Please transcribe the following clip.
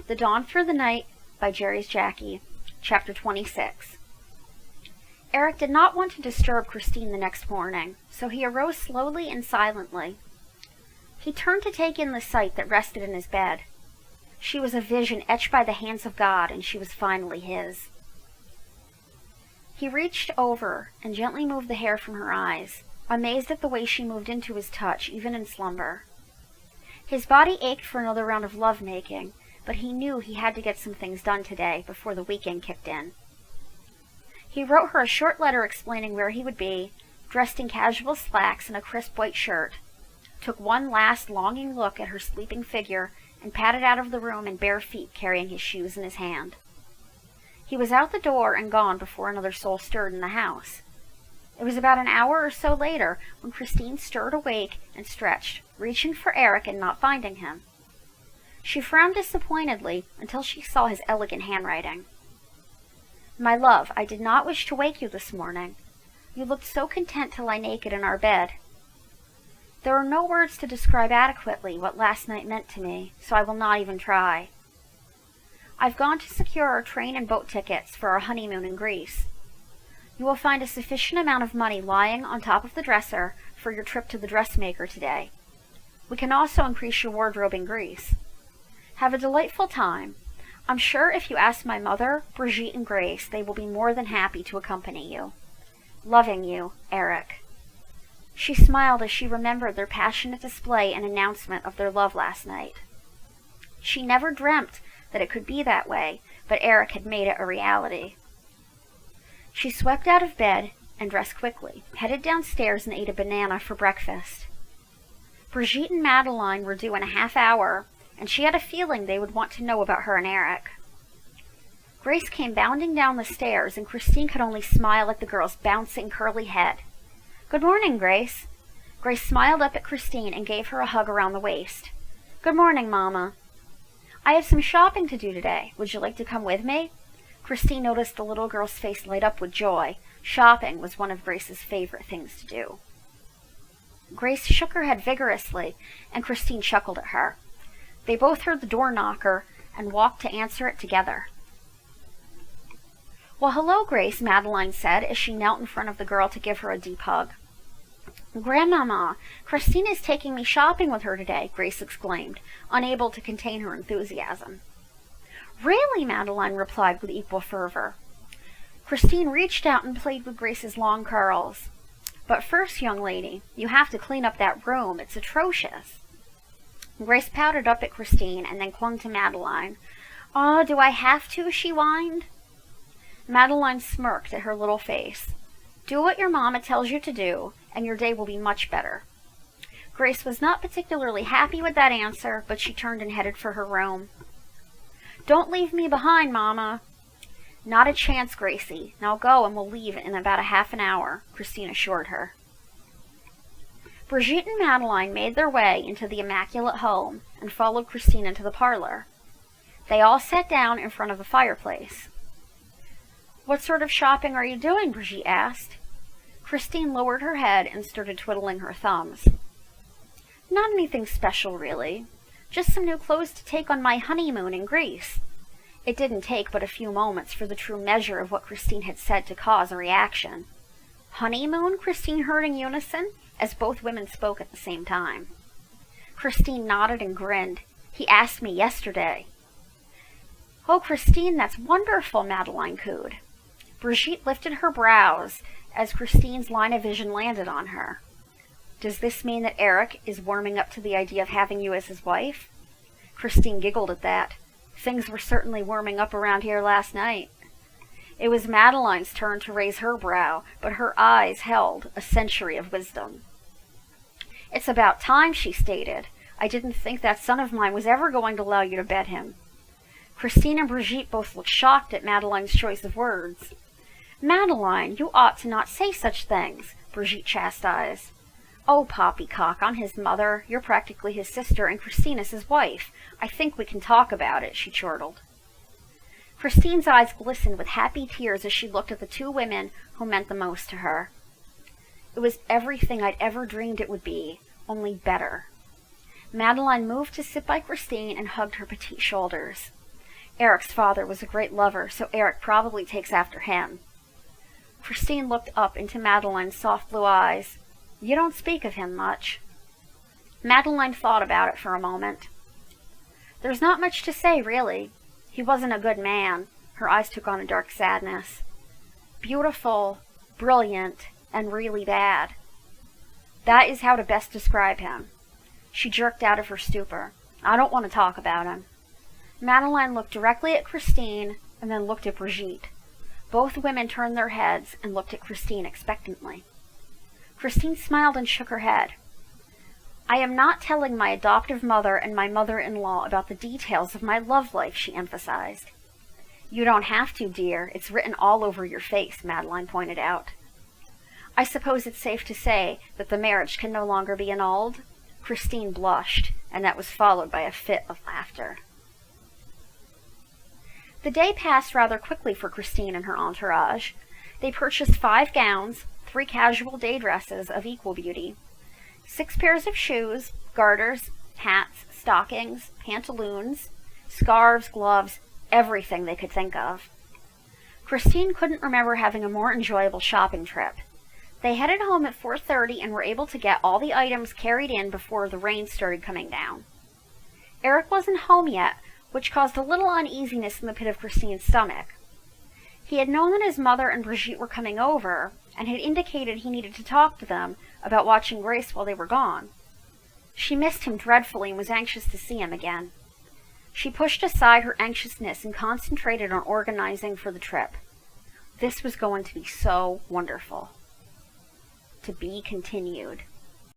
The Dawn Through the Night by GerrysJackie, Chapter 26. Eric did not want to disturb Christine the next morning, so he arose slowly and silently. He turned to take in the sight that rested in his bed. She was a vision etched by the hands of God, and she was finally his. He reached over and gently moved the hair from her eyes, amazed at the way she moved into his touch, even in slumber. His body ached for another round of lovemaking, but he knew he had to get some things done today before the weekend kicked in. He wrote her a short letter explaining where he would be, dressed in casual slacks and a crisp white shirt, took one last longing look at her sleeping figure, and padded out of the room in bare feet, carrying his shoes in his hand. He was out the door and gone before another soul stirred in the house. It was about an hour or so later when Christine stirred awake and stretched, reaching for Eric and not finding him. She frowned disappointedly until she saw his elegant handwriting. "My love, I did not wish to wake you this morning. You looked so content to lie naked in our bed. There are no words to describe adequately what last night meant to me, so I will not even try. I've gone to secure our train and boat tickets for our honeymoon in Greece. You will find a sufficient amount of money lying on top of the dresser for your trip to the dressmaker today. We can also increase your wardrobe in Greece. Have a delightful time. I'm sure if you ask my mother, Brigitte, and Grace, they will be more than happy to accompany you. Loving you, Eric." She smiled as she remembered their passionate display and announcement of their love last night. She never dreamt that it could be that way, but Eric had made it a reality. She swept out of bed and dressed quickly, headed downstairs and ate a banana for breakfast. Brigitte and Madeline were due in a half hour, and she had a feeling they would want to know about her and Eric. Grace came bounding down the stairs, and Christine could only smile at the girl's bouncing curly head. "Good morning, Grace." Grace smiled up at Christine and gave her a hug around the waist. "Good morning, Mama." "I have some shopping to do today. Would you like to come with me?" Christine noticed the little girl's face light up with joy. Shopping was one of Grace's favorite things to do. Grace shook her head vigorously, and Christine chuckled at her. They both heard the door knocker and walked to answer it together. "Well, hello, Grace," Madeline said as she knelt in front of the girl to give her a deep hug. "Grandmama, Christine is taking me shopping with her today," Grace exclaimed, unable to contain her enthusiasm. "Really?" Madeline replied with equal fervor. Christine reached out and played with Grace's long curls. "But first, young lady, you have to clean up that room. It's atrocious." Grace pouted up at Christine and then clung to Madeline. "Oh, do I have to?" she whined. Madeline smirked at her little face. "Do what your mama tells you to do, and your day will be much better." Grace was not particularly happy with that answer, but she turned and headed for her room. "Don't leave me behind, Mama." "Not a chance, Gracie. Now go and we'll leave in about a half an hour," Christine assured her. Brigitte and Madeline made their way into the immaculate home and followed Christine into the parlor. They all sat down in front of the fireplace. "What sort of shopping are you doing?" Brigitte asked. Christine lowered her head and started twiddling her thumbs. "Not anything special, really. Just some new clothes to take on my honeymoon in Greece." It didn't take but a few moments for the true measure of what Christine had said to cause a reaction. "Honeymoon?" Christine heard in unison, as both women spoke at the same time. Christine nodded and grinned. "He asked me yesterday." "Oh, Christine, that's wonderful," Madeline cooed. Brigitte lifted her brows as Christine's line of vision landed on her. "Does this mean that Eric is warming up to the idea of having you as his wife?" Christine giggled at that. Things were certainly warming up around here last night. It was Madeline's turn to raise her brow, but her eyes held a century of wisdom. "It's about time," she stated. "I didn't think that son of mine was ever going to allow you to bet him." Christine and Brigitte both looked shocked at Madeline's choice of words. "Madeline, you ought to not say such things," Brigitte chastised. "Oh, poppycock, I'm his mother. You're practically his sister, and Christine is his wife. I think we can talk about it," she chortled. Christine's eyes glistened with happy tears as she looked at the two women who meant the most to her. It was everything I'd ever dreamed it would be, only better. Madeline moved to sit by Christine and hugged her petite shoulders. Eric's father was a great lover, so Eric probably takes after him. Christine looked up into Madeline's soft blue eyes. You don't speak of him much. Madeline thought about it for a moment. There's not much to say, really. He wasn't a good man. Her eyes took on a dark sadness. Beautiful, brilliant, and really bad. That is how to best describe him. She jerked out of her stupor. I don't want to talk about him. Madeline looked directly at Christine and then looked at Brigitte. Both women turned their heads and looked at Christine expectantly. Christine smiled and shook her head. I am not telling my adoptive mother and my mother-in-law about the details of my love life, she emphasized. You don't have to, dear. It's written all over your face, Madeline pointed out. I suppose it's safe to say that the marriage can no longer be annulled? Christine blushed, and that was followed by a fit of laughter. The day passed rather quickly for Christine and her entourage. They purchased 5 gowns, 3 casual day dresses of equal beauty, 6 pairs of shoes, garters, hats, stockings, pantaloons, scarves, gloves, everything they could think of. Christine couldn't remember having a more enjoyable shopping trip. They headed home at 4:30 and were able to get all the items carried in before the rain started coming down. Eric wasn't home yet, which caused a little uneasiness in the pit of Christine's stomach. He had known that his mother and Brigitte were coming over, and had indicated he needed to talk to them about watching Grace while they were gone. She missed him dreadfully and was anxious to see him again. She pushed aside her anxiousness and concentrated on organizing for the trip. This was going to be so wonderful. To be continued.